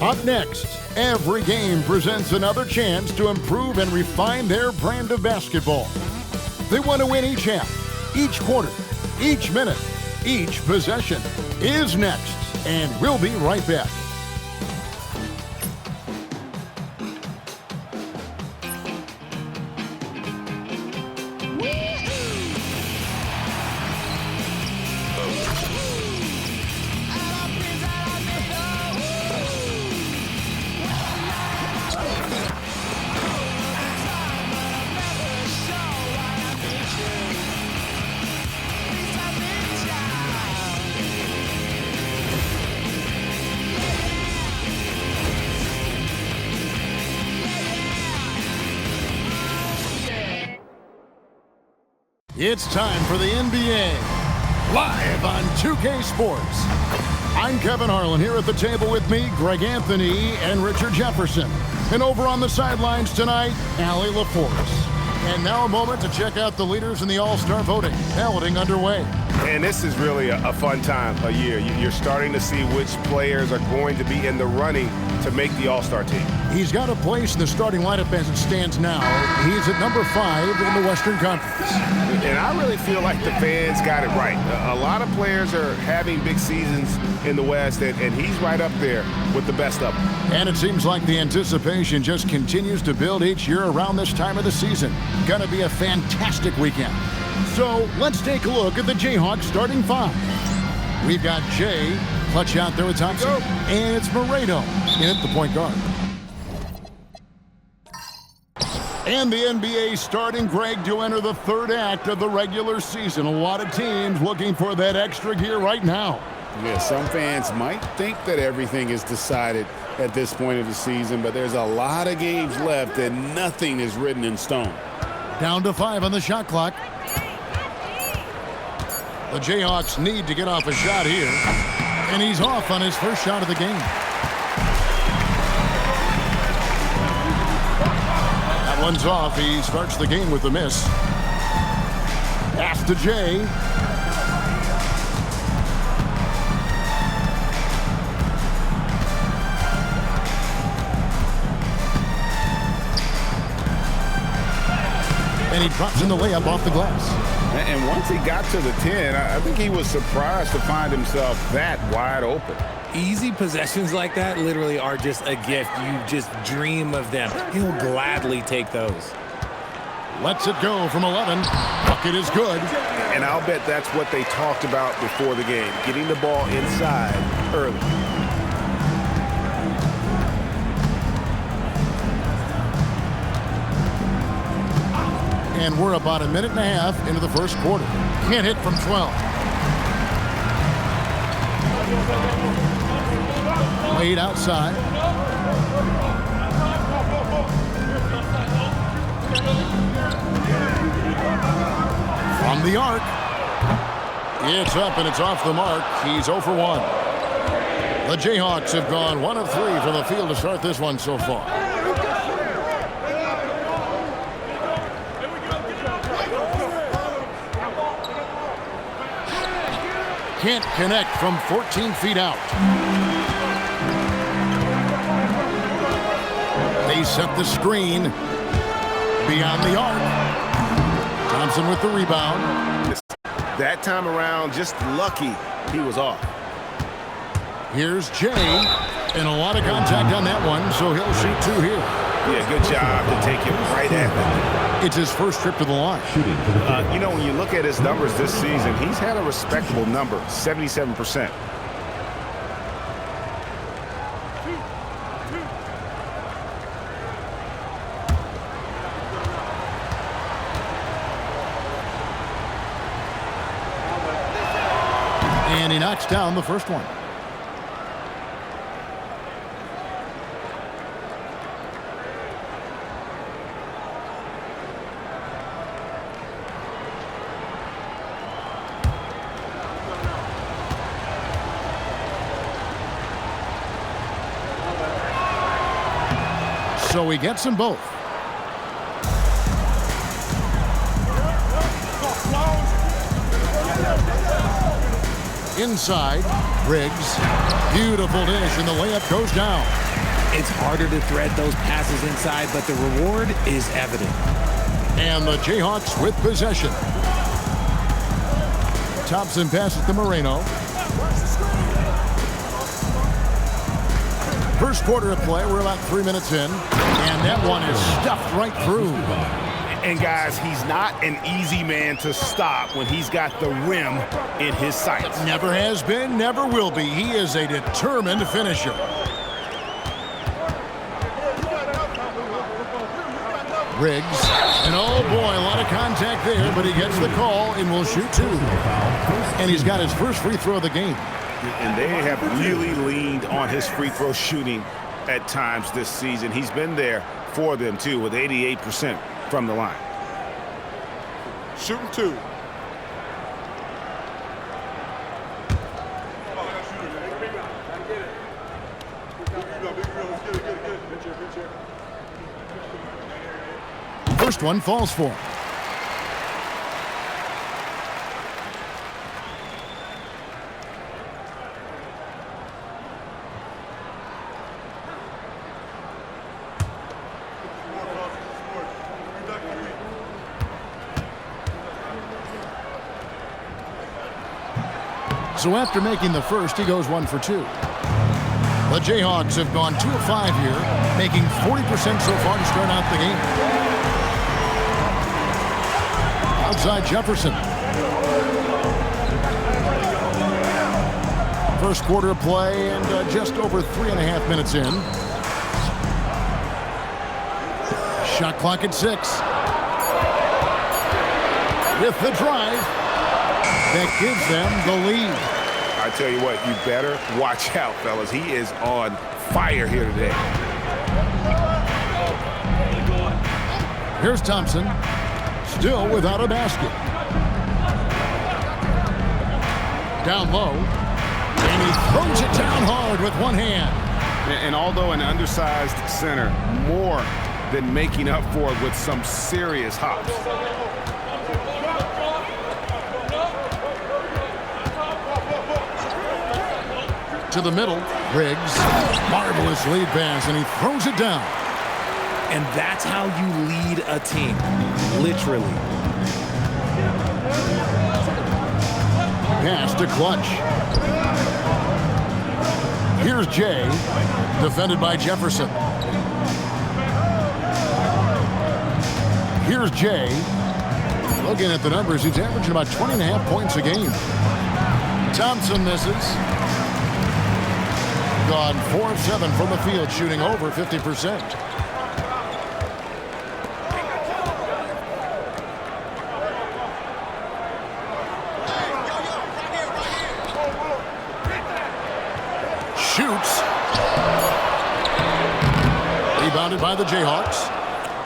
Up next, every game presents another chance to improve and refine their brand of basketball. They want to win each half, each quarter, each minute, each possession. Is next, and we'll be right back. It's time for the NBA, live on 2K Sports. I'm Kevin Harlan, here at the table with me, Greg Anthony and Richard Jefferson. And over on the sidelines tonight, Allie LaForce. And now a moment to check out the leaders in the All-Star voting. Balloting underway. And this is really a fun time of year. You're starting to see which players are going to be in the running to make the All-Star team. He's got a place in the starting lineup as it stands now. He's at number 5 in the Western Conference. And I really feel like the fans got it right. A lot of players are having big seasons in the West, and he's right up there with the best of them. And it seems like the anticipation just continues to build each year around this time of the season. Gonna be a fantastic weekend. So let's take a look at the Jayhawks starting 5. We've got Jay, clutch out there with Thompson, and it's Moreno in at the point guard. And the NBA starting, Greg, to enter the third act of the regular season. A lot of teams looking for that extra gear right now. Yeah, some fans might think that everything is decided at this point of the season, but there's a lot of games left and nothing is written in stone. Down to 5 on the shot clock. The Jayhawks need to get off a shot here. And he's off on his first shot of the game. That one's off. He starts the game with a miss. Pass to Jay. And he drops in the layup off the glass. And once he got to the 10, I think he was surprised to find himself that wide open. Easy possessions like that literally are just a gift. You just dream of them. He'll gladly take those. Lets it go from 11. Bucket is good. And I'll bet that's what they talked about before the game, getting the ball inside early. And we're about a minute and a half into the first quarter. Can't hit from 12. Laid outside. From the arc. It's up and it's off the mark. He's 0 for 1. The Jayhawks have gone 1 of 3 from the field to start this one so far. Can't connect from 14 feet out. They set the screen beyond the arc. Thompson with the rebound. That time around, just lucky he was off. Here's Jay, and a lot of contact on that one, so he'll shoot 2 here. Yeah, good job to take him right at them. It's his first trip to the line. You know, when you look at his numbers this season, he's had a respectable number, 77%. And he knocks down the first one. So he gets them both. Inside, Riggs. Beautiful dish, and the layup goes down. It's harder to thread those passes inside, but the reward is evident. And the Jayhawks with possession. Thompson passes to Moreno. First quarter of play, we're about 3 minutes in, and that one is stuffed right through. And guys, he's not an easy man to stop when he's got the rim in his sights. Never has been, never will be. He is a determined finisher. Riggs, and oh boy, a lot of contact there, but he gets the call and will shoot two. And he's got his first free throw of the game. And they have really leaned on his free throw shooting at times this season. He's been there for them, too, with 88% from the line. Shooting two. First one falls for him. So after making the first, he goes 1 for 2. The Jayhawks have gone 2 of 5 here, making 40% so far to start out the game. Outside Jefferson. First quarter of play and just over 3.5 minutes in. Shot clock at 6. With the drive, that gives them the lead. I tell you what, you better watch out, fellas. He is on fire here today. Here's Thompson, still without a basket. Down low, and he throws it down hard with one hand. And although an undersized center, more than making up for it with some serious hops. To the middle, Riggs, marvelous lead pass, and he throws it down. And that's how you lead a team, literally. Pass to Clutch. Here's Jay, defended by Jefferson. Here's Jay. Looking at the numbers, he's averaging about 20.5 points a game. Thompson misses. Gone 4 of 7 from the field, shooting over 50%. Shoots. Rebounded by the Jayhawks.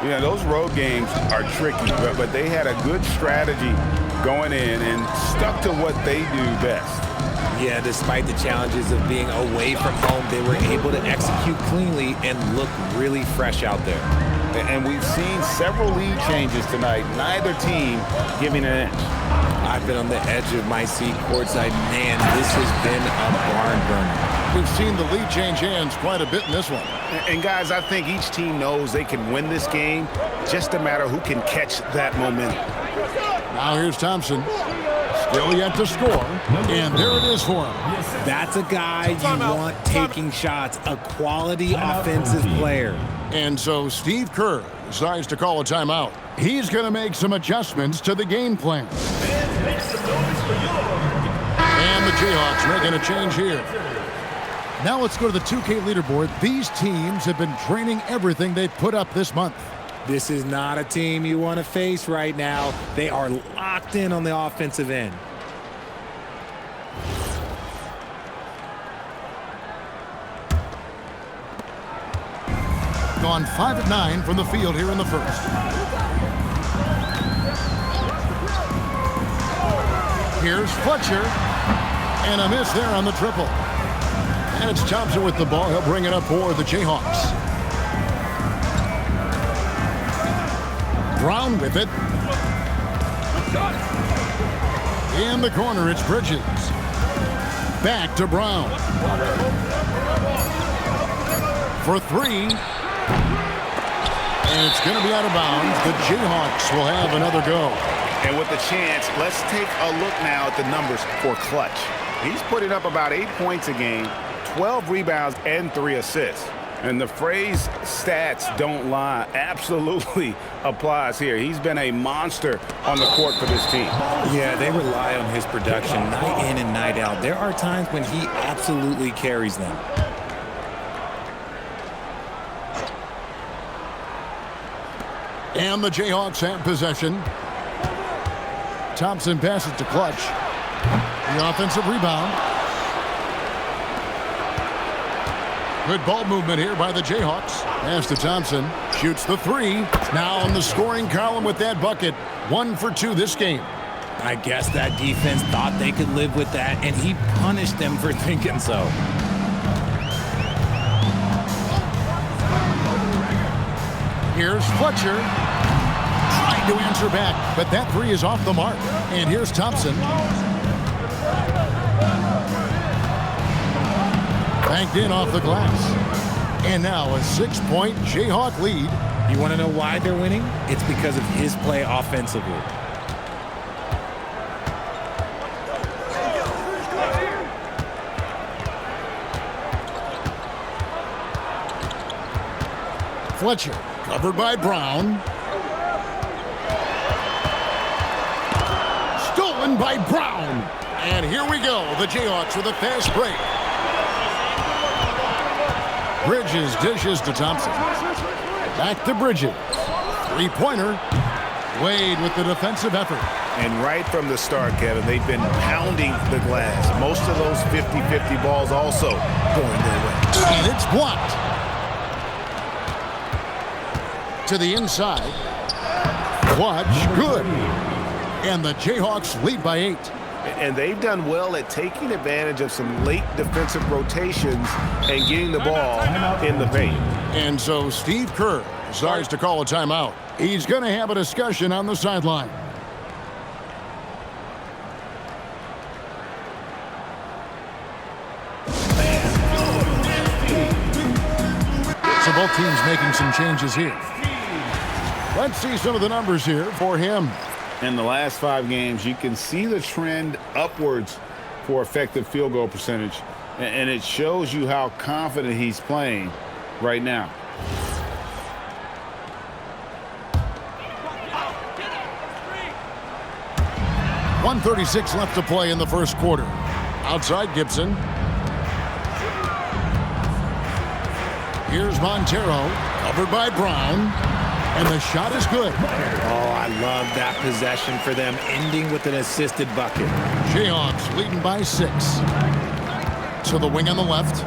Yeah, those road games are tricky, but they had a good strategy going in and stuck to what they do best. Yeah, despite the challenges of being away from home, they were able to execute cleanly and look really fresh out there. And we've seen several lead changes tonight, neither team giving an inch. I've been on the edge of my seat courtside. Man, this has been a barn burner. We've seen the lead change hands quite a bit in this one. And guys, I think each team knows they can win this game, just a matter who can catch that momentum. Now here's Thompson. Still yet to score, and there it is for him. That's a guy you want taking shots, a quality offensive player. And so Steve Kerr decides to call a timeout. He's going to make some adjustments to the game plan. And the Jayhawks making a change here. Now let's go to the 2K leaderboard. These teams have been draining everything they've put up this month. This is not a team you want to face right now. They are locked in on the offensive end. Gone 5 of 9 from the field here in the first. Here's Fletcher. And a miss there on the triple. And it's Thompson with the ball. He'll bring it up for the Jayhawks. Brown with it. In the corner, it's Bridges. Back to Brown. For three. And it's going to be out of bounds. The Jayhawks will have another go. And with the chance, let's take a look now at the numbers for Clutch. He's putting up about 8 points a game, 12 rebounds, and 3 assists. And the phrase stats don't lie absolutely applies here. He's been a monster on the court for this team. Yeah, they rely on his production night in and night out. There are times when he absolutely carries them. And the Jayhawks have possession. Thompson passes to Clutch. The offensive rebound. Good ball movement here by the Jayhawks. Pass to Thompson. Shoots the three. Now in the scoring column with that bucket. 1 for 2 this game. I guess that defense thought they could live with that, and he punished them for thinking so. Here's Fletcher. Trying to answer back, but that three is off the mark. And here's Thompson. Banked in off the glass. And now a 6-point Jayhawk lead. You want to know why they're winning? It's because of his play offensively. Fletcher covered by Brown. Stolen by Brown. And here we go. The Jayhawks with a fast break. Bridges dishes to Thompson. Back to Bridges. Three-pointer. Wade with the defensive effort. And right from the start, Kevin, they've been pounding the glass. Most of those 50-50 balls also going their way. And it's blocked. To the inside. Clutch. Good. And the Jayhawks lead by 8. And they've done well at taking advantage of some late defensive rotations and getting the ball in the paint. And so Steve Kerr decides to call a timeout. He's going to have a discussion on the sideline. So both teams making some changes here. Let's see some of the numbers here for him. In the last 5 games, you can see the trend upwards for effective field goal percentage, and it shows you how confident he's playing right now. .136 left to play in the first quarter. Outside Gibson. Here's Montero, covered by Brown. And the shot is good. Oh, I love that possession for them, ending with an assisted bucket. Jayhawks leading by 6. To the wing on the left.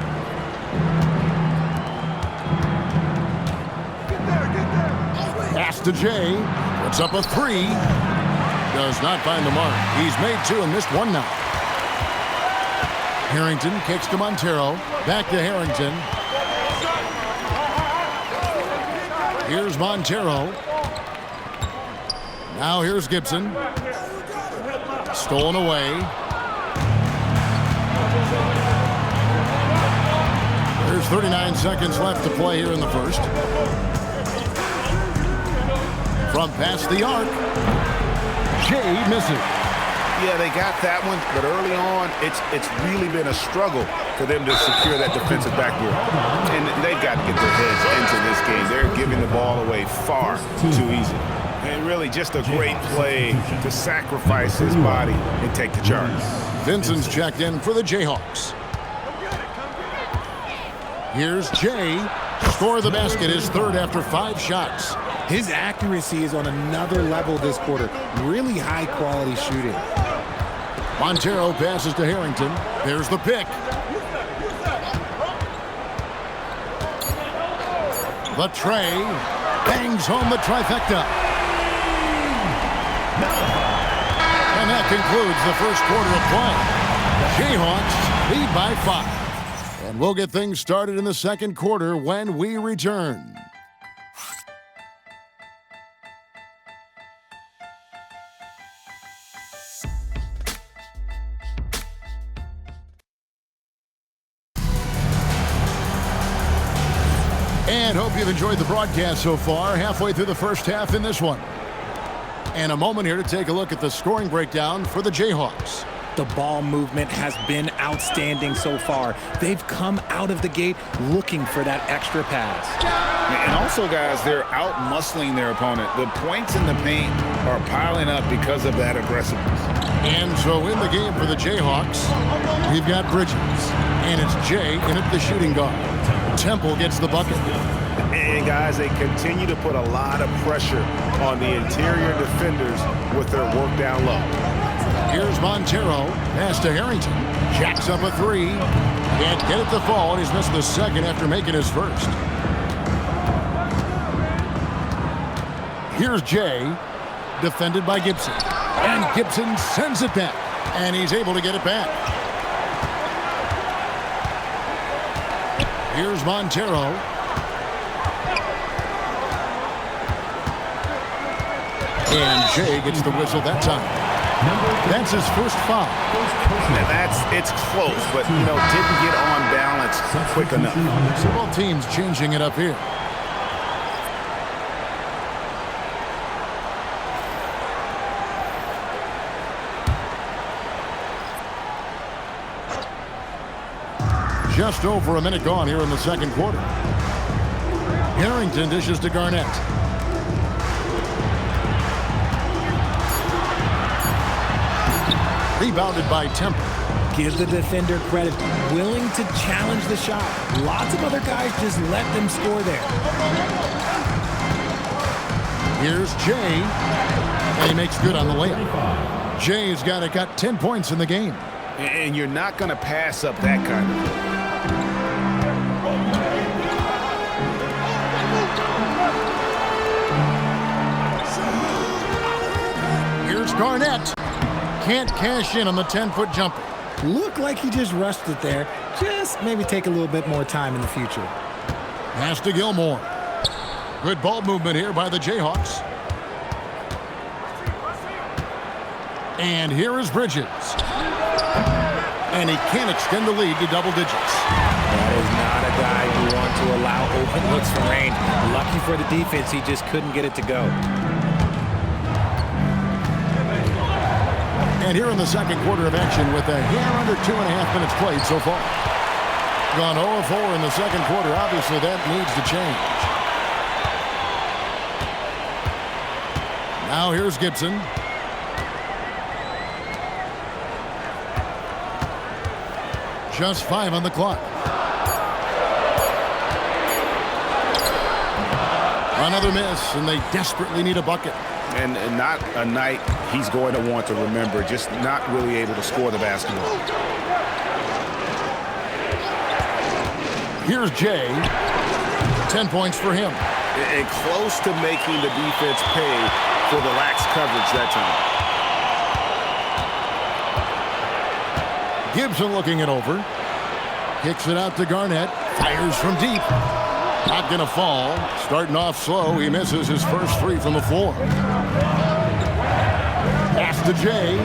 Pass to Jay. Puts up a 3. Does not find the mark. He's made 2 and missed 1 now. Harrington kicks to Montero. Back to Harrington. Here's Montero. Now here's Gibson. Stolen away. There's 39 seconds left to play here in the first. From past the arc. Jay misses. Yeah, they got that one, but early on, it's really been a struggle for them to secure that defensive backboard. And they've got to get their heads into this game. They're giving the ball away far too easy. And really just a great play to sacrifice his body and take the charge. Vincent's checked in for the Jayhawks. Here's Jay. Score of the basket, his 3rd after 5 shots. His accuracy is on another level this quarter. Really high-quality shooting. Montero passes to Harrington. There's the pick. The tray bangs home the trifecta. And that concludes the first quarter of play. Jayhawks lead by 5. And we'll get things started in the second quarter when we return. And hope you've enjoyed the broadcast so far. Halfway through the first half in this one. And a moment here to take a look at the scoring breakdown for the Jayhawks. The ball movement has been outstanding so far. They've come out of the gate looking for that extra pass. And also, guys, they're out-muscling their opponent. The points in the paint are piling up because of that aggressiveness. And so in the game for the Jayhawks, we've got Bridges. And it's Jay in at the shooting guard. Temple gets the bucket. And, guys, they continue to put a lot of pressure on the interior defenders with their work down low. Here's Montero. Pass to Harrington. Jacks up a three. Can't get it to fall, and he's missed the second after making his first. Here's Jay. Defended by Gibson. And Gibson sends it back. And he's able to get it back. Here's Montero. And Jay gets the whistle that time. That's his first foul. And it's close, but, didn't get on balance quick enough. So both teams changing it up here. Just over a minute gone here in the second quarter. Harrington dishes to Garnett. Rebounded by Temple. Give the defender credit. Willing to challenge the shot. Lots of other guys just let them score there. Here's Jay. And he makes good on the layup. Jay's got 10 points in the game. And you're not going to pass up that kind of play. Here's Garnett. Can't cash in on the 10-foot jumper. Looked like he just rushed it there. Just maybe take a little bit more time in the future. Pass to Gilmore. Good ball movement here by the Jayhawks. And here is Bridges. And he can't extend the lead to double digits. That is not a guy you want to allow open looks from range. Lucky for the defense, he just couldn't get it to go. And here in the second quarter of action with a hair under 2.5 minutes played so far. Gone 0-4 in the second quarter. Obviously, that needs to change. Now here's Gibson. Just 5 on the clock. Another miss, and they desperately need a bucket. And not a night he's going to want to remember, just not really able to score the basketball. Here's Jay. 10 points for him. And close to making the defense pay for the lax coverage that time. Gibson looking it over. Kicks it out to Garnett. Fires from deep. Not going to fall. Starting off slow. He misses his first three from the floor. Pass to Jay.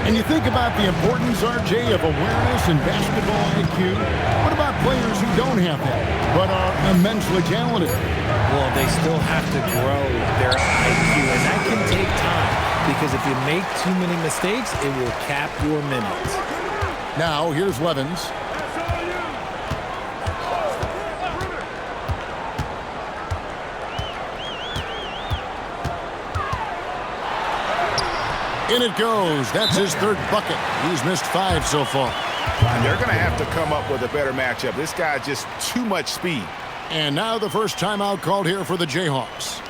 And you think about the importance, RJ, of awareness and basketball IQ. What about players who don't have that, but are immensely talented? Well, they still have to grow their IQ, and that can take time. Because if you make too many mistakes, it will cap your minutes. Now, here's Levens. In it goes. That's his third bucket. He's missed 5 so far. And they're going to have to come up with a better matchup. This guy just too much speed. And now the first timeout called here for the Jayhawks.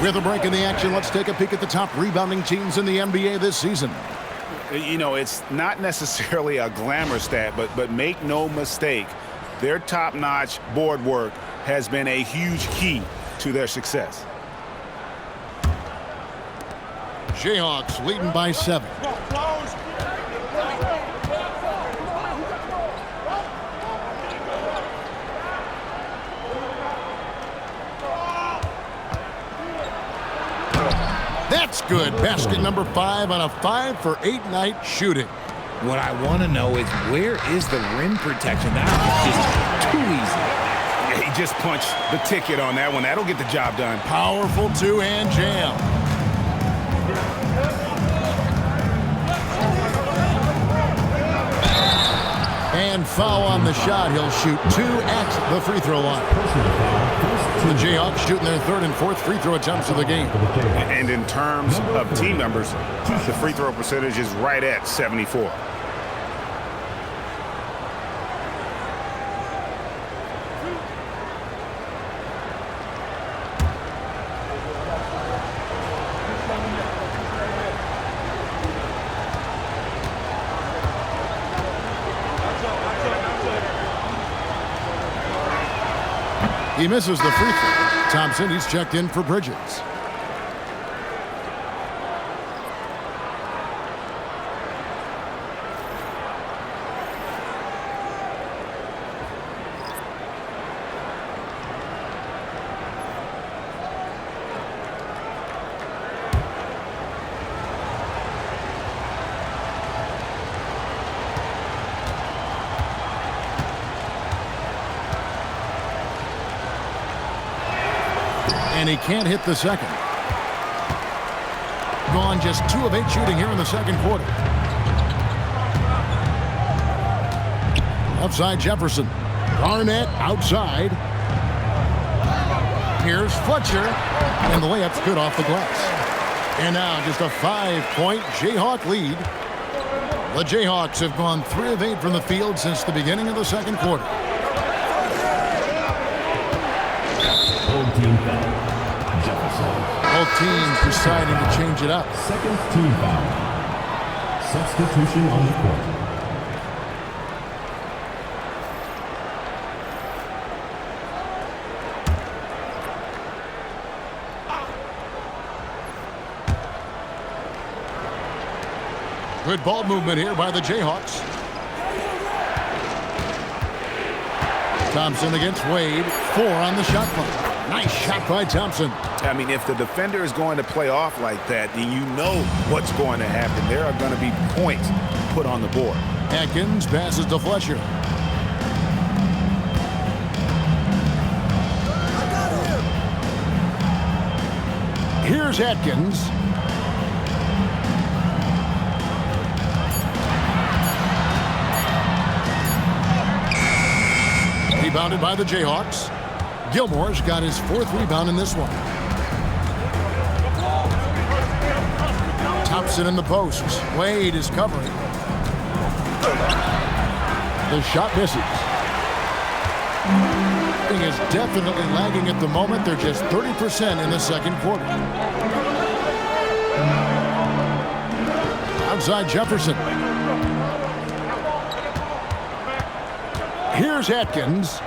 With a break in the action, let's take a peek at the top rebounding teams in the NBA this season. It's not necessarily a glamour stat, but make no mistake, their top-notch board work has been a huge key to their success. Jayhawks leading by 7. That's good. Basket number 5 on a 5-for-8 night shooting. What I want to know is, where is the rim protection? That was just too easy. Yeah, he just punched the ticket on that one. That'll get the job done. Powerful two-hand jam. And foul on the shot. He'll shoot 2 at the free throw line. The Jayhawks shooting their 3rd and 4th free throw attempts of the game. And in terms of team numbers, the free throw percentage is right at 74. He misses the free throw. Thompson, he's checked in for Bridges. And he can't hit the second. Gone just 2 of 8 shooting here in the second quarter. Outside Jefferson. Garnett outside. Here's Fletcher. And the layup's good off the glass. And now just a 5-point Jayhawk lead. The Jayhawks have gone 3 of 8 from the field since the beginning of the second quarter. Team foul. Jefferson. Both teams deciding to change it up. Second team foul. Substitution on the court. Good ball movement here by the Jayhawks. Thompson against Wade. 4 on the shot clock. Nice shot by Thompson. I mean, if the defender is going to play off like that, then you know what's going to happen. There are going to be points put on the board. Atkins passes to Fletcher. Here's Atkins. Rebounded by the Jayhawks. Gilmore's got his 4th rebound in this one. Thompson in the post. Wade is covering. The shot misses. Thing is definitely lagging at the moment. They're just 30% in the second quarter. Outside Jefferson. Here's Atkins.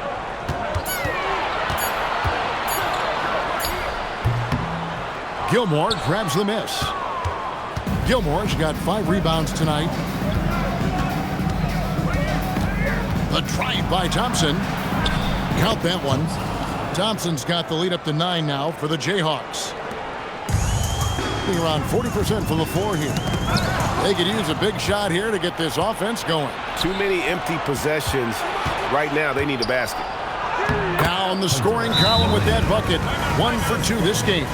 Gilmore grabs the miss. Gilmore's got 5 rebounds tonight. The drive by Thompson. Count that one. Thompson's got the lead up to 9 now for the Jayhawks. Being around 40% from the floor here. They could use a big shot here to get this offense going. Too many empty possessions. Right now, they need a basket. Down the scoring column with that bucket. 1 for 2 this game.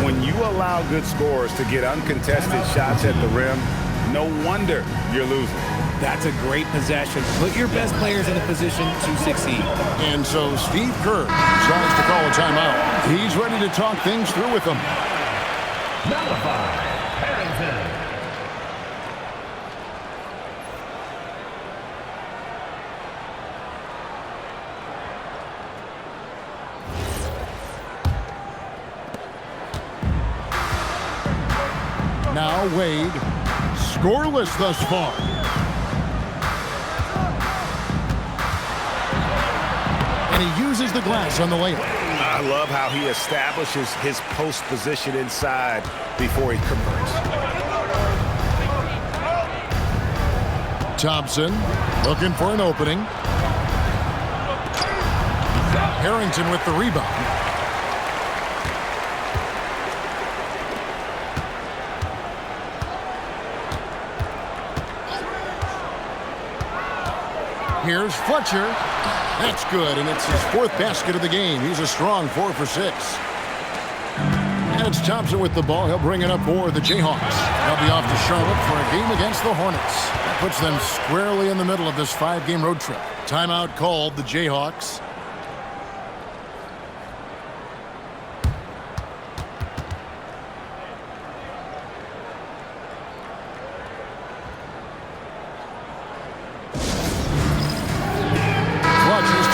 When you allow good scorers to get uncontested shots at the rim, no wonder you're losing. That's a great possession. Put your best players in a position to succeed. And so Steve Kerr decides to call a timeout. He's ready to talk things through with them. Number 5, Harrington. Now Wade, scoreless thus far. And he uses the glass on the layup. I love how he establishes his post position inside before he converts. Thompson looking for an opening. Harrington with the rebound. Here's Fletcher. That's good, and it's his 4th basket of the game. He's a strong 4 for 6. And it's Thompson with the ball. He'll bring it up for the Jayhawks. They'll be off to Charlotte for a game against the Hornets. That puts them squarely in the middle of this 5-game road trip. Timeout called, the Jayhawks.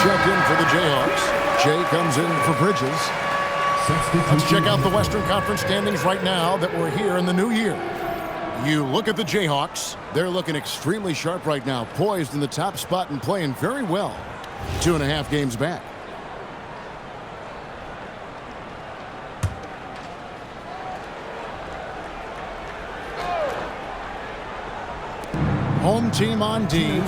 Checked in for the Jayhawks. Jay comes in for Bridges. Let's check out the Western Conference standings right now that we're here in the new year. You look at the Jayhawks. They're looking extremely sharp right now, poised in the top spot and playing very well. 2.5 games back. Home team on D.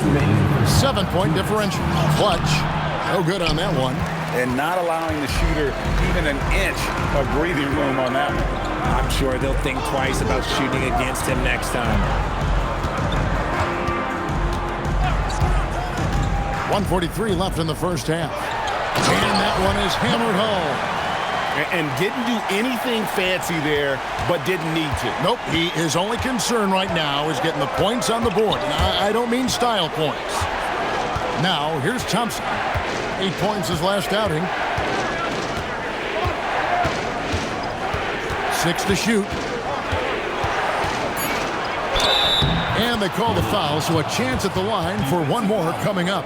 7-point differential. Clutch. No good on that one. And not allowing the shooter even an inch of breathing room on that one. I'm sure they'll think twice about shooting against him next time. 1:43 left in the first half. And that one is hammered home. And didn't do anything fancy there, but didn't need to. Nope, his only concern right now is getting the points on the board. And I don't mean style points. Now, here's Thompson. 8 points his last outing. 6 to shoot. And they call the foul, so a chance at the line for one more coming up.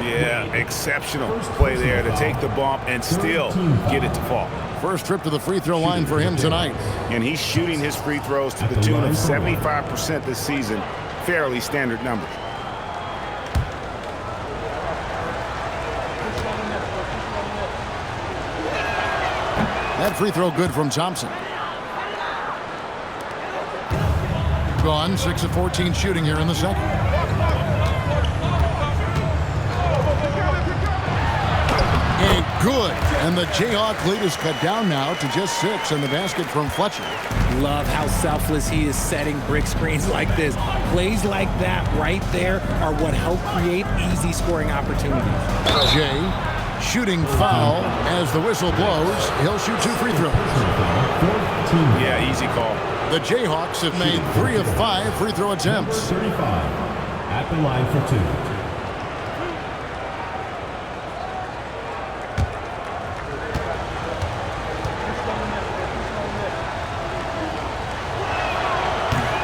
Yeah, exceptional play there to take the bump and still get it to fall. First trip to the free throw line for him tonight. And he's shooting his free throws to the tune of 75% this season. Fairly standard numbers. That free throw good from Thompson. Gone, 6 of 14 shooting here in the second. And good. And the Jayhawk lead is cut down now to just 6 in the basket from Fletcher. Love how selfless he is setting brick screens like this. Plays like that right there are what help create easy scoring opportunities. Jay. Shooting foul as the whistle blows. He'll shoot 2 free throws. Yeah, easy call. The Jayhawks have made 3 of 5 free throw attempts. 35 at the line for 2.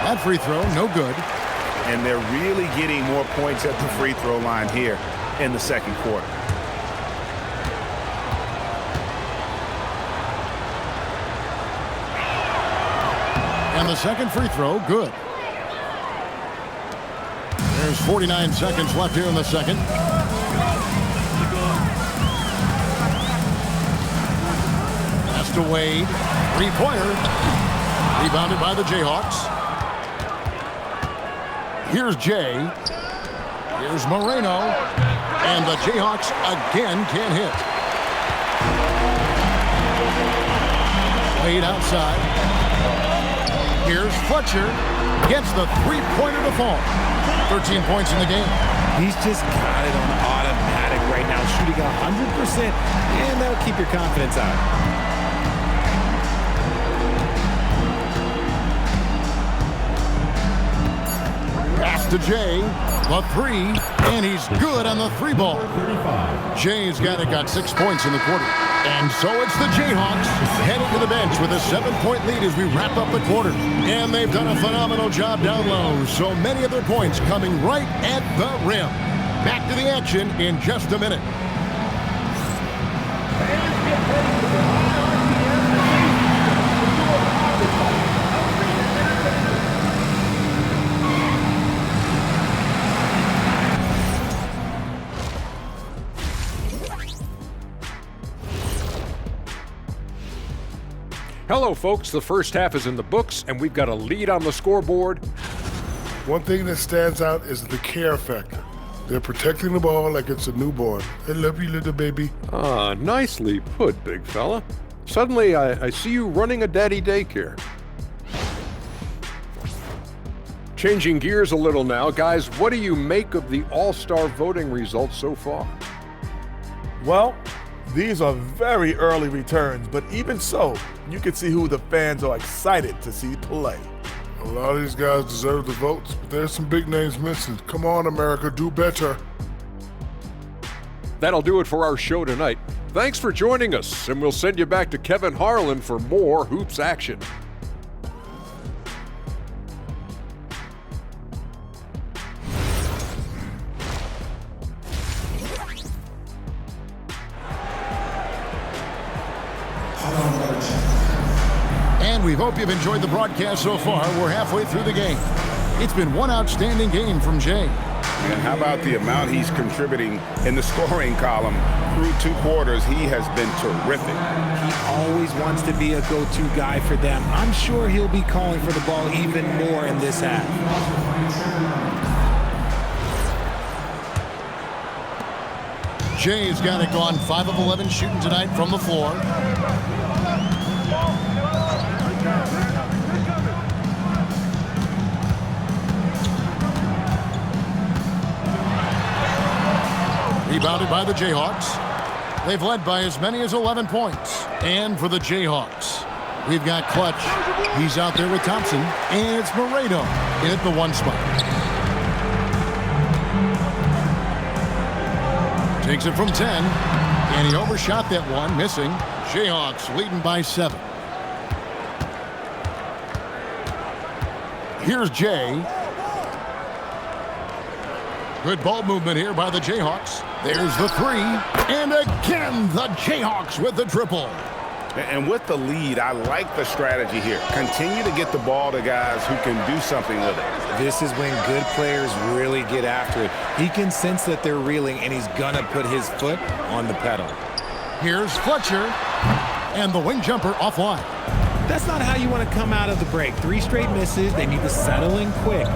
That free throw, no good. And they're really getting more points at the free throw line here in the second quarter. And the second free throw, good. There's 49 seconds left here in the second. Pass to Wade. 3-pointer. Rebounded by the Jayhawks. Here's Jay. Here's Moreno. And the Jayhawks again can't hit. Wade outside. Here's Fletcher, gets the 3-pointer to fall. 13 points in the game. He's just got it on automatic right now, shooting 100%, and that'll keep your confidence out. Pass to Jay, the 3, and he's good on the 3-ball. Jay's got 6 points in the quarter. And so it's the Jayhawks heading to the bench with a 7-point lead as we wrap up the quarter. And they've done a phenomenal job down low. So many of their points coming right at the rim. Back to the action in just a minute. Hello, folks. The first half is in the books, and we've got a lead on the scoreboard. One thing that stands out is the care factor. They're protecting the ball like it's a newborn. I love you, little baby. Ah, nicely put, big fella. Suddenly, I see you running a daddy daycare. Changing gears a little now, guys, what do you make of the All-Star voting results so far? Well, these are very early returns, but even so, you can see who the fans are excited to see play. A lot of these guys deserve the votes, but there's some big names missing. Come on, America, do better. That'll do it for our show tonight. Thanks for joining us, and we'll send you back to Kevin Harlan for more hoops action. And we hope you've enjoyed the broadcast so far. We're halfway through the game. It's been one outstanding game from Jay. And how about the amount he's contributing in the scoring column through 2 quarters? He has been terrific. He always wants to be a go-to guy for them. I'm sure he'll be calling for the ball even more in this half. Jay's got it gone 5 of 11 shooting tonight from the floor. Rebounded by the Jayhawks. They've led by as many as 11 points. And for the Jayhawks, we've got Clutch. He's out there with Thompson. And it's Moreno in at the 1 spot. Takes it from 10. And he overshot that one, missing. Jayhawks leading by 7. Here's Jay. Good ball movement here by the Jayhawks. There's the 3. And again, the Jayhawks with the triple. And with the lead, I like the strategy here. Continue to get the ball to guys who can do something with it. This is when good players really get after it. He can sense that they're reeling, and he's gonna put his foot on the pedal. Here's Fletcher. And the wing jumper offline. That's not how you want to come out of the break. 3 straight misses. They need to settle in quick.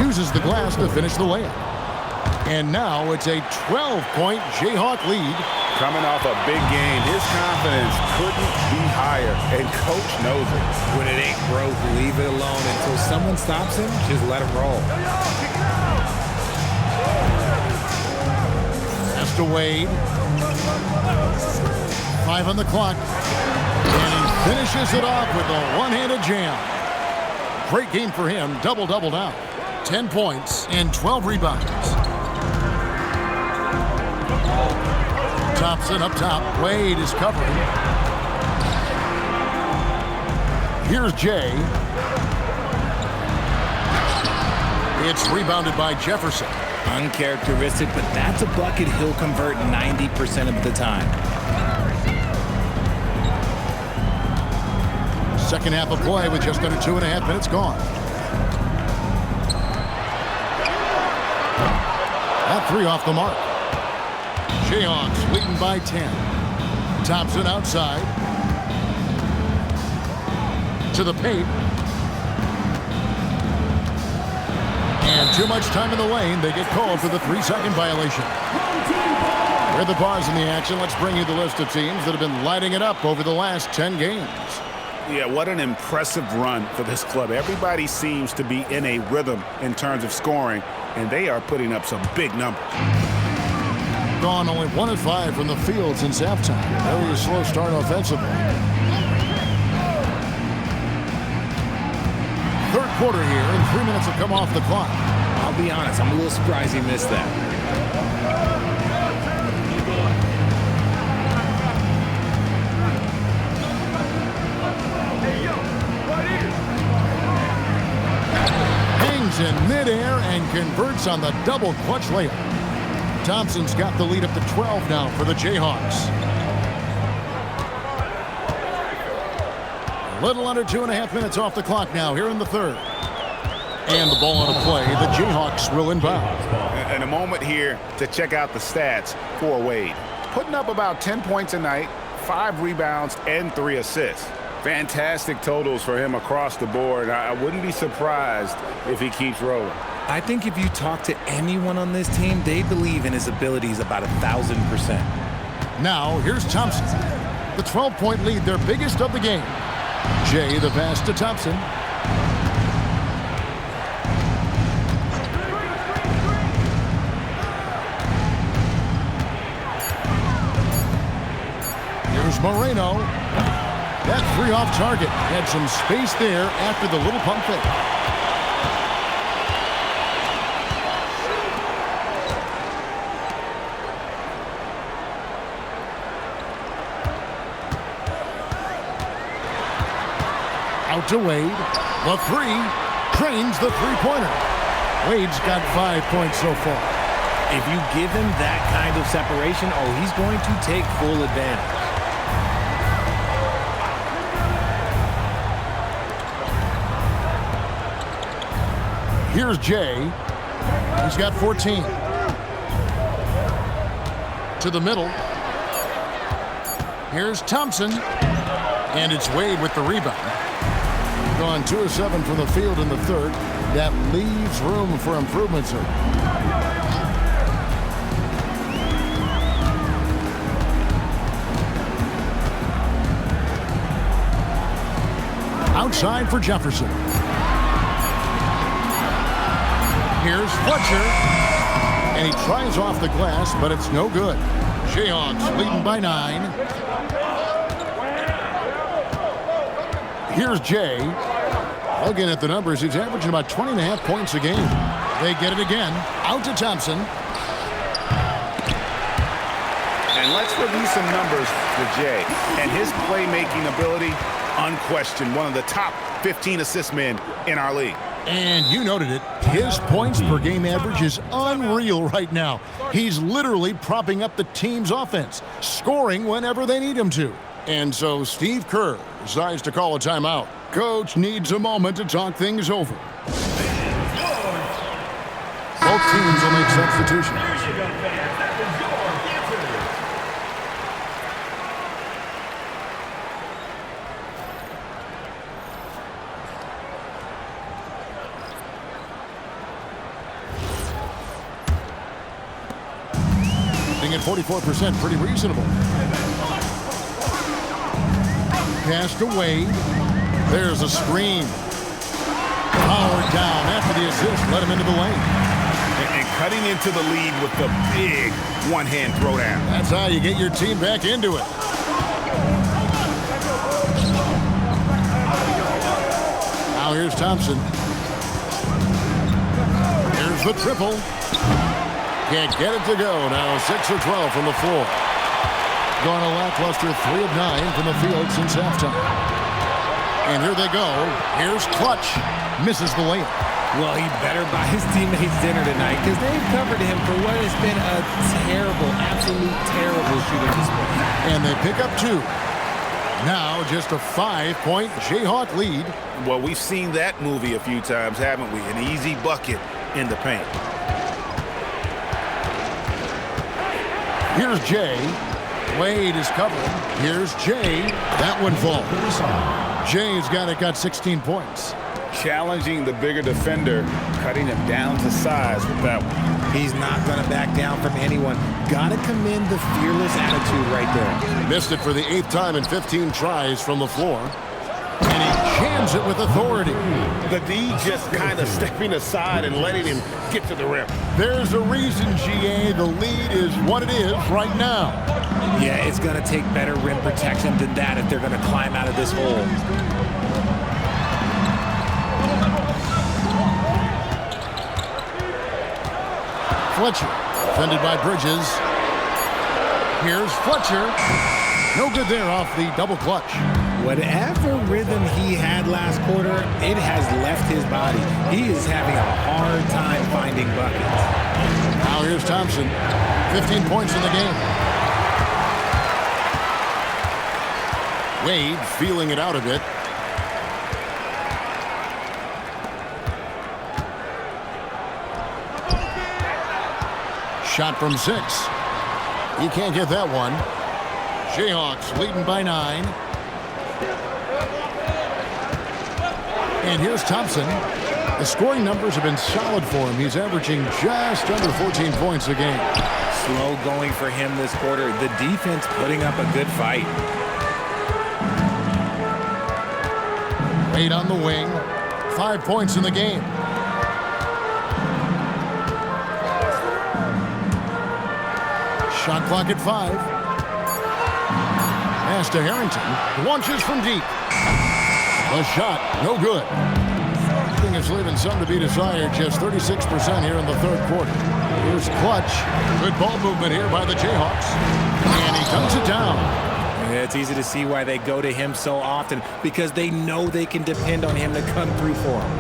Uses the glass to finish the layup. And now it's a 12-point Jayhawk lead. Coming off a big game, his confidence couldn't be higher, and coach knows it. When it ain't broke, leave it alone until someone stops him. Just let him roll. Pass to Wade. 5 on the clock. And he finishes it off with a one-handed jam. Great game for him. Double-double now. 10 points and 12 rebounds. Thompson up top. Wade is covering. Here's Jay. It's rebounded by Jefferson. Uncharacteristic, but that's a bucket he'll convert 90% of the time. Second half of play with just under 2.5 minutes gone. That 3 off the mark. Jayhawks leading by 10. Thompson outside. To the paint. And too much time in the lane. They get called for the 3-second violation. We're the pause in the action. Let's bring you the list of teams that have been lighting it up over the last 10 games. Yeah, what an impressive run for this club. Everybody seems to be in a rhythm in terms of scoring, and they are putting up some big numbers. Gone only 1 of 5 from the field since halftime. Very slow start offensively. Third quarter here, and 3 minutes have come off the clock. I'll be honest, I'm a little surprised he missed that. Hangs in midair and converts on the double clutch layup. Thompson's got the lead up to 12 now for the Jayhawks. A little under 2.5 minutes off the clock now here in the third. And the ball out of play. The Jayhawks will inbound. And a moment here to check out the stats for Wade. Putting up about 10 points a night, 5 rebounds, and 3 assists. Fantastic totals for him across the board. I wouldn't be surprised if he keeps rolling. I think if you talk to anyone on this team, they believe in his abilities about 1,000%. Now, here's Thompson. The 12-point lead, their biggest of the game. Jay, the pass to Thompson. Here's Moreno. That three off target. Had some space there after the little pump fake. Out to Wade. The three. Trains the three-pointer. Wade's got 5 points so far. If you give him that kind of separation, he's going to take full advantage. Here's Jay. He's got 14. To the middle. Here's Thompson. And it's Wade with the rebound. Gone 2 of 7 from the field in the third. That leaves room for improvement, sir. Outside for Jefferson. Here's Fletcher. And he tries off the glass, but it's no good. Jayhawks leading by 9. Here's Jay. Looking at the numbers, he's averaging about 20.5 points a game. They get it again. Out to Thompson. And let's review some numbers for Jay. And his playmaking ability, unquestioned. One of the top 15 assist men in our league. And you noted it. His points per game average is unreal right now. He's literally propping up the team's offense, scoring whenever they need him to. And so Steve Kerr decides to call a timeout. Coach needs a moment to talk things over. Both teams will make substitutions. At 44%, pretty reasonable. Pass to Wade. There's a screen. Powered down after the assist. Let him into the lane. And cutting into the lead with the big one-hand throwdown. That's how you get your team back into it. Now here's Thompson. Here's the triple. Can't get it to go. Now 6 of 12 from the floor. Gone a lackluster 3 of 9 from the field since halftime. And here they go. Here's Clutch. Misses the layup. Well, he better buy his teammates dinner tonight because they've covered him for what has been a terrible, absolute terrible shooting display. And they pick up 2. Now just a 5-point Jayhawk lead. Well, we've seen that movie a few times, haven't we? An easy bucket in the paint. Here's Jay. Wade is covering. Here's Jay. That one falls. Jay's got 16 points. Challenging the bigger defender, cutting him down to size with that one. He's not going to back down from anyone. Got to commend the fearless attitude right there. Missed it for the 8th time in 15 tries from the floor. And he jams it with authority. The D just kind of stepping aside and letting him get to the rim. There's a reason, GA, the lead is what it is right now. Yeah, it's going to take better rim protection than that if they're going to climb out of this hole. Fletcher, defended by Bridges. Here's Fletcher. No good there off the double clutch. Whatever rhythm he had last quarter, it has left his body. He is having a hard time finding buckets. Now here's Thompson. 15 points in the game. Wade feeling it out a bit. Shot from 6. He can't get that one. Jayhawks leading by 9. And here's Thompson. The scoring numbers have been solid for him. He's averaging just under 14 points a game. Slow going for him this quarter. The defense putting up a good fight. Wade on the wing. 5 points in the game. Shot clock at 5. Pass to Harrington. Launches from deep. The shot, no good. Everything is leaving some to be desired. Just 36% here in the third quarter. Here's Clutch. Good ball movement here by the Jayhawks. And he dunks it down. It's easy to see why they go to him so often, because they know they can depend on him to come through for them.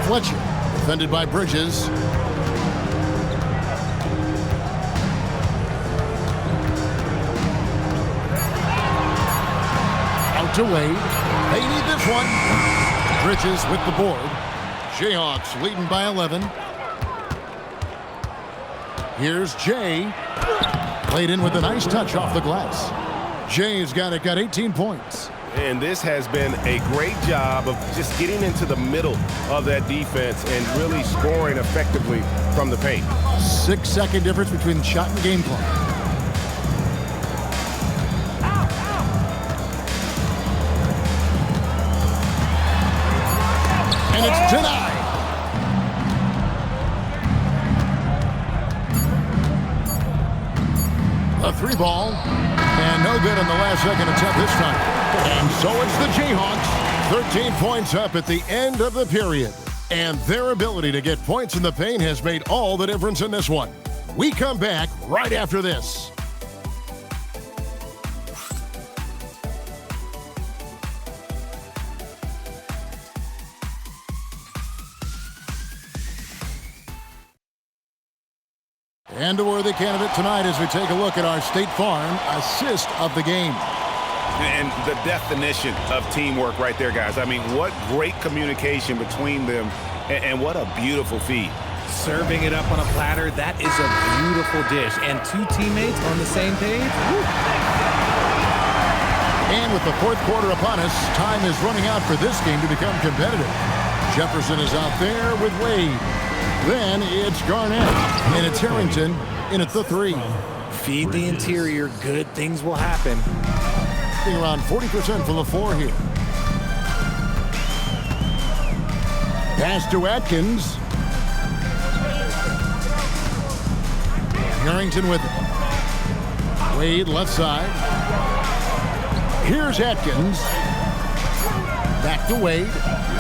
Fletcher, defended by Bridges. Out to Wade. They need this one. Bridges with the board. Jayhawks leading by 11. Here's Jay. Played in with a nice touch off the glass. Jay's got 18 points. And this has been a great job of just getting into the middle of that defense and really scoring effectively from the paint. 6-second difference between shot and game clock. And it's denied. A 3-ball. And no good on the last second attempt this time. And so it's the Jayhawks. 13 points up at the end of the period. And their ability to get points in the paint has made all the difference in this one. We come back right after this. And a worthy candidate tonight as we take a look at our State Farm assist of the game. And the definition of teamwork right there, guys. I mean, what great communication between them, and what a beautiful feed. Serving it up on a platter, that is a beautiful dish. And two teammates on the same page. Woo. And with the fourth quarter upon us, time is running out for this game to become competitive. Jefferson is out there with Wade. Then it's Garnett, and it's Harrington in at the 3. Feed the interior, good things will happen. Around 40% from the 4 here. Pass to Atkins. Harrington with it. Wade left side. Here's Atkins. Back to Wade.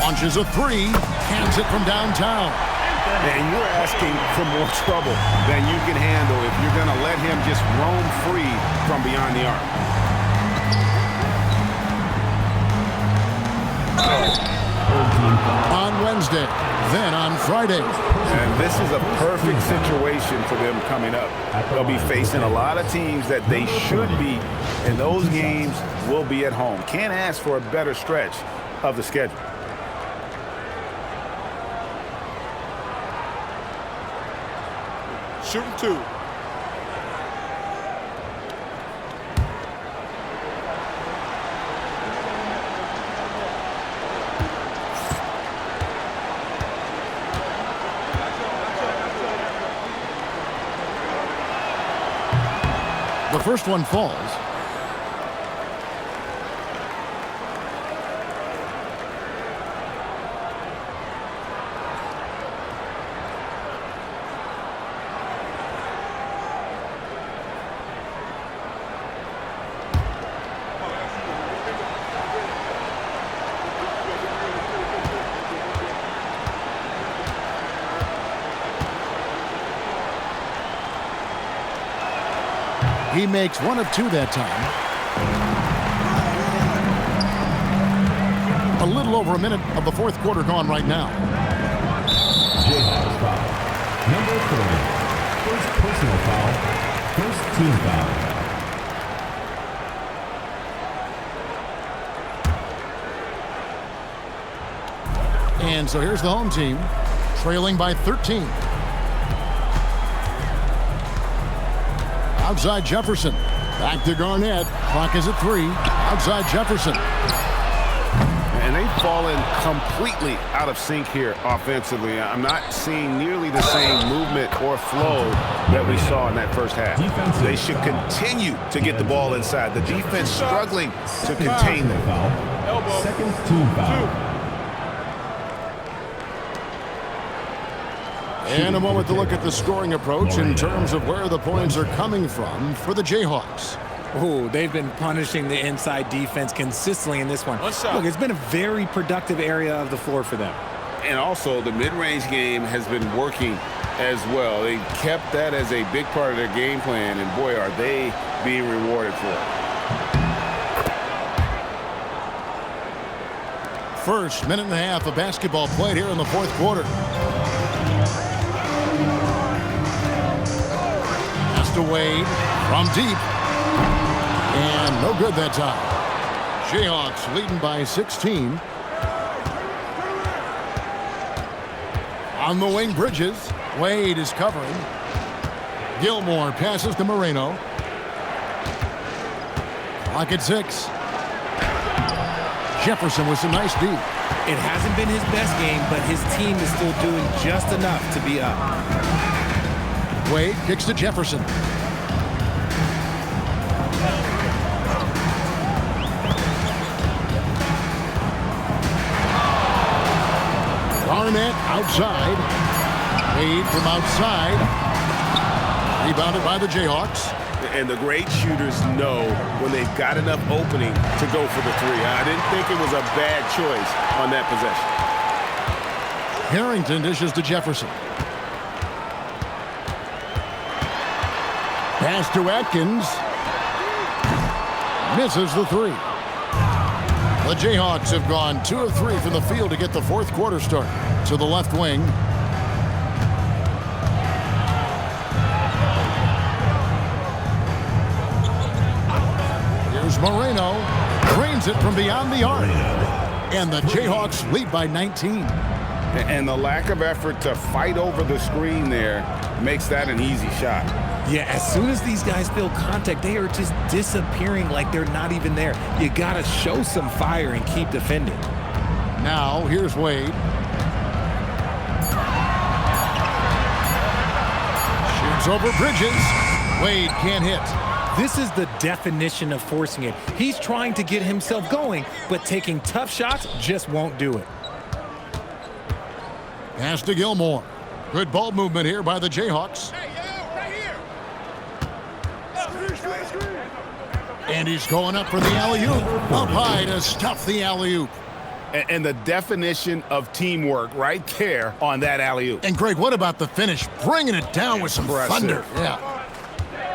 Launches a 3. Hands it from downtown. And you're asking for more trouble than you can handle if you're going to let him just roam free from beyond the arc. On Wednesday, then on Friday. And this is a perfect situation for them coming up. They'll be facing a lot of teams that they should beat, and those games will be at home. Can't ask for a better stretch of the schedule. Shooting 2. The first one falls. He makes 1 of 2 that time. A little over a minute of the fourth quarter gone right now. Jayhawks foul. Number 30. First personal foul. First team foul. And so here's the home team, trailing by 13. Outside Jefferson. Back to Garnett. Clock is at 3. Outside Jefferson. And they've fallen completely out of sync here offensively. I'm not seeing nearly the same movement or flow that we saw in that first half. They should continue to get the ball inside. The defense struggling to contain them. Second team foul. And a moment to look at the scoring approach in terms of where the points are coming from for the Jayhawks. Oh, they've been punishing the inside defense consistently in this one. Look, it's been a very productive area of the floor for them. And also, the mid-range game has been working as well. They kept that as a big part of their game plan, and boy, are they being rewarded for it. First minute and a half of basketball played here in the fourth quarter. Pass to Wade from deep. And no good that time. Jayhawks leading by 16. On the wing, Bridges. Wade is covering. Gilmore passes to Moreno. Clock at 6. Jefferson with some nice D. It hasn't been his best game, but his team is still doing just enough to be up. Wade kicks to Jefferson. Barnett outside. Wade from outside. Rebounded by the Jayhawks. And the great shooters know when they've got enough opening to go for the three. I didn't think it was a bad choice on that possession. Harrington dishes to Jefferson. Pass to Atkins. Misses the three. The Jayhawks have gone 2 of 3 from the field to get the fourth quarter started. To the left wing. Here's Moreno. Drains it from beyond the arc. And the Jayhawks lead by 19. And the lack of effort to fight over the screen there makes that an easy shot. Yeah, as soon as these guys feel contact, they are just disappearing like they're not even there. You got to show some fire and keep defending. Now, here's Wade. Shoots over Bridges. Wade can't hit. This is the definition of forcing it. He's trying to get himself going, but taking tough shots just won't do it. Pass to Gilmore. Good ball movement here by the Jayhawks. And he's going up for the alley-oop. Up high to stuff the alley-oop. And the definition of teamwork right there on that alley-oop. And Greg, what about the finish? Bringing it down with some thunder. Yeah.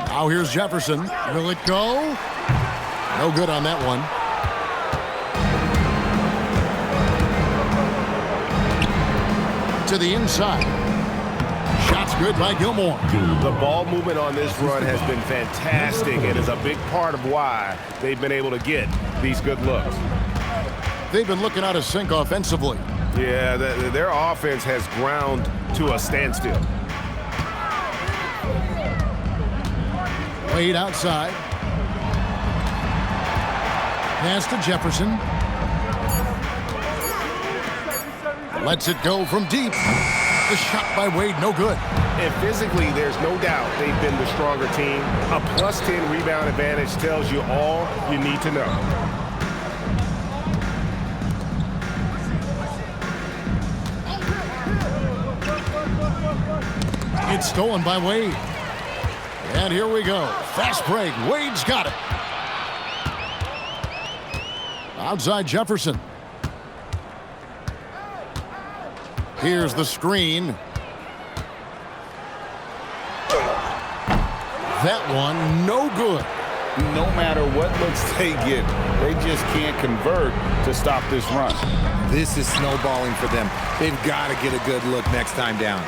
Now here's Jefferson. Will it go? No good on that one. To the inside. Shots good by Gilmore. The ball movement on this run has been fantastic and is a big part of why they've been able to get these good looks. They've been looking out of sync offensively. Yeah, their offense has ground to a standstill. Wade outside. Pass to Jefferson. Lets it go from deep. The shot by Wade, no good. And physically, there's no doubt they've been the stronger team. A +10 rebound advantage tells you all you need to know. It's stolen by Wade. And here we go. Fast break. Wade's got it. Outside Jefferson. Here's the screen. That one, no good. No matter what looks they get, they just can't convert to stop this run. This is snowballing for them. They've got to get a good look next time down.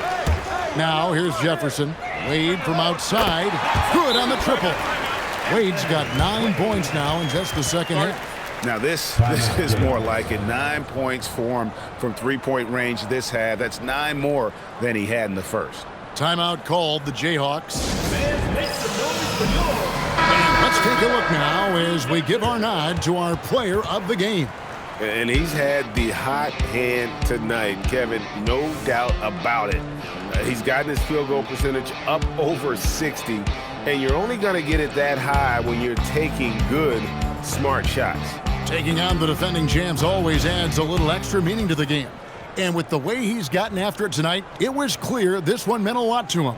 Now here's Jefferson. Wade from outside. Good on the triple. Wade's got 9 points now in just the second half. Now this is more like it. 9 points for him from three-point range this half. That's 9 more than he had in the first. Timeout called, the Jayhawks. And let's take a look now as we give our nod to our player of the game. And he's had the hot hand tonight, Kevin, no doubt about it. He's gotten his field goal percentage up over 60, and you're only going to get it that high when you're taking good, smart shots. Taking on the defending champs always adds a little extra meaning to the game. And with the way he's gotten after it tonight, it was clear this one meant a lot to him.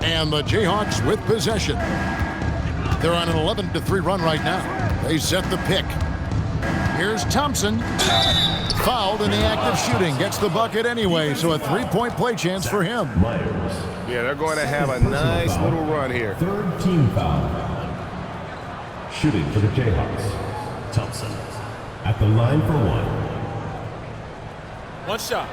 And the Jayhawks with possession. They're on an 11-3 run right now. They set the pick. Here's Thompson. Fouled in the act of shooting. Gets the bucket anyway, so a three-point play chance for him. Yeah, they're going to have a nice little run here. Third team foul. Shooting for the Jayhawks. Thompson at the line for one. One shot.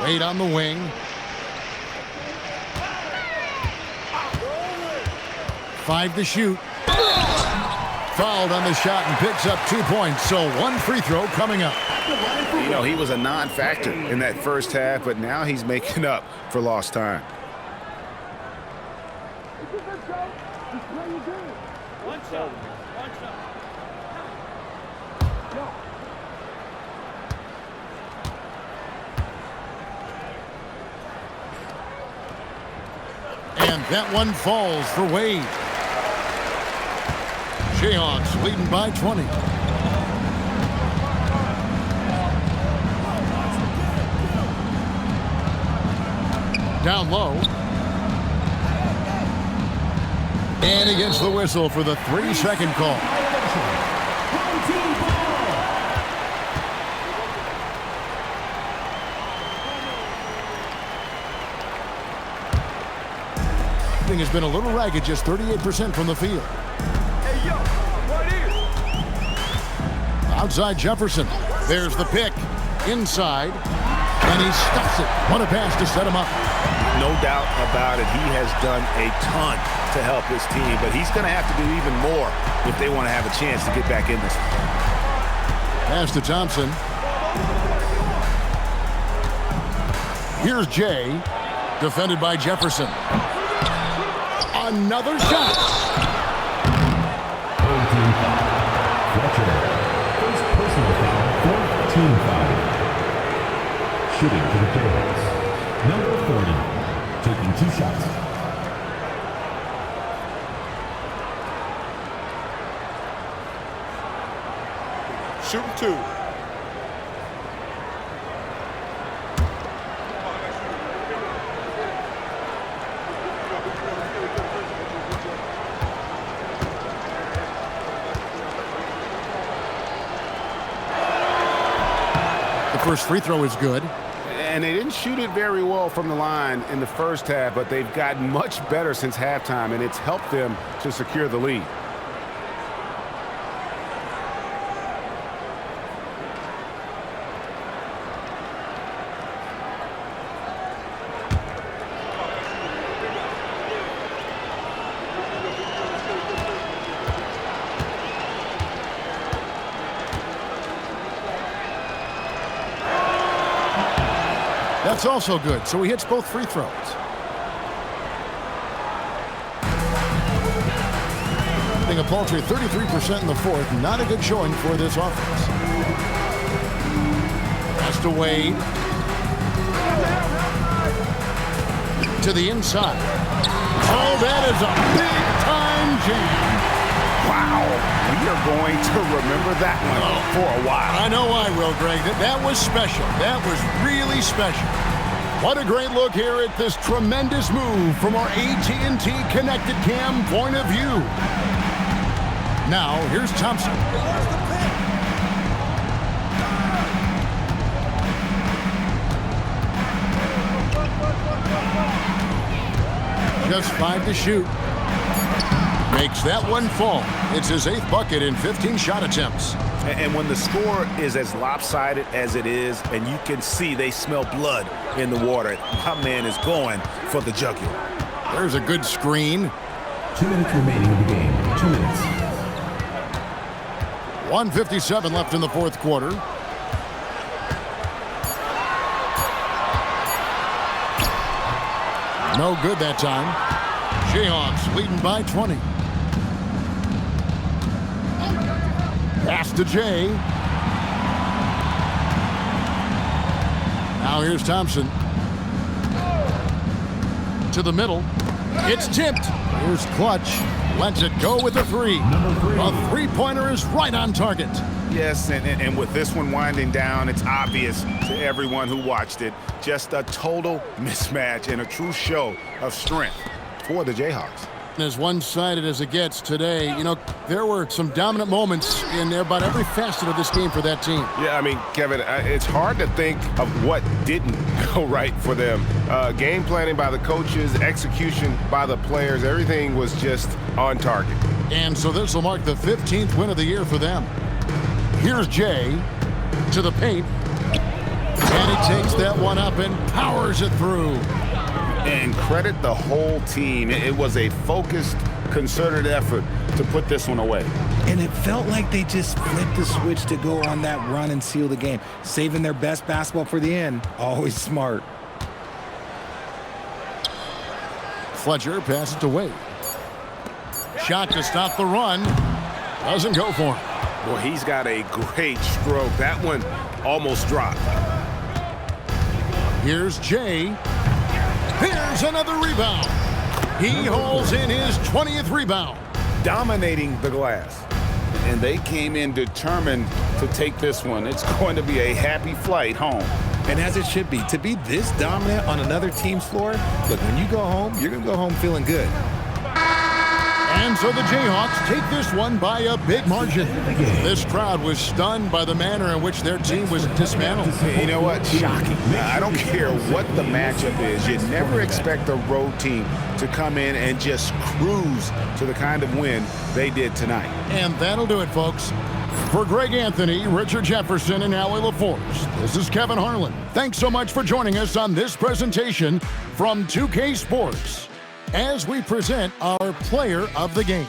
Wade on the wing. Five to shoot. Fouled on the shot and picks up 2 points. So one free throw coming up. You know, he was a non-factor in that first half, but now he's making up for lost time. One shot. And that one falls for Wade. Jayhawks leading by 20. Down low. And he gets the whistle for the 3-second call. Has been a little ragged, just 38% from the field. Hey, yo, right here. Outside Jefferson. There's the pick. Inside. And he stuffs it. What a pass to set him up. No doubt about it. He has done a ton to help his team, but he's going to have to do even more if they want to have a chance to get back in this. Pass to Thompson. Here's Jay. Defended by Jefferson. Another shot. Third team foul. Fletcher. First personal foul. Fourth team foul. Shooting for the Jayhawks. Number 30. Taking 2 shots. Shooting 2. First free throw is good. And they didn't shoot it very well from the line in the first half, but they've gotten much better since halftime, and it's helped them to secure the lead. That's also good, so he hits both free throws. Hitting a paltry 33% in the fourth. Not a good showing for this offense. Pass to Wade. To the inside. Oh, that is a big-time jam. Wow. We are going to remember that one for a while. I know I will, Greg. That was special. That was really special. What a great look here at this tremendous move from our AT&T Connected Cam point of view. Now, here's Thompson. Just 5 to shoot. Makes that one fall. It's his 8th bucket in 15 shot attempts. And when the score is as lopsided as it is, and you can see they smell blood in the water, my man is going for the jugular. There's a good screen. 2 minutes remaining in the game. 2 minutes. 1:57 left in the 4th quarter. No good that time. Jayhawks leading by 20. Pass to Jay. Now here's Thompson. To the middle. It's tipped. Here's Clutch. Lets it go with a 3. A three-pointer is right on target. Yes, and with this one winding down, it's obvious to everyone who watched it. Just a total mismatch and a true show of strength for the Jayhawks. As one-sided as it gets today, you know, there were some dominant moments in about every facet of this game for that team. Yeah, I mean, Kevin, it's hard to think of what didn't go right for them. Game planning by the coaches, execution by the players, everything was just on target. And so this will mark the 15th win of the year for them. Here's Jay to the paint. And he takes that one up and powers it through. And credit the whole team. It was a focused, concerted effort to put this one away. And it felt like they just flipped the switch to go on that run and seal the game. Saving their best basketball for the end. Always smart. Fletcher passes to Wade. Shot to stop the run. Doesn't go for him. Well, he's got a great stroke. That one almost dropped. Here's Jay. Here's another rebound. He hauls in his 20th rebound. Dominating the glass. And they came in determined to take this one. It's going to be a happy flight home. And as it should be. To be this dominant on another team's floor, look, when you go home, you're going to go home feeling good. And so the Jayhawks take this one by a big margin. This crowd was stunned by the manner in which their team was dismantled. You know what? Shocking. I don't care what the matchup is. You never expect a road team to come in and just cruise to the kind of win they did tonight. And that'll do it, folks. For Greg Anthony, Richard Jefferson, and Howie LaForce, this is Kevin Harlan. Thanks so much for joining us on this presentation from 2K Sports as we present our player of the game.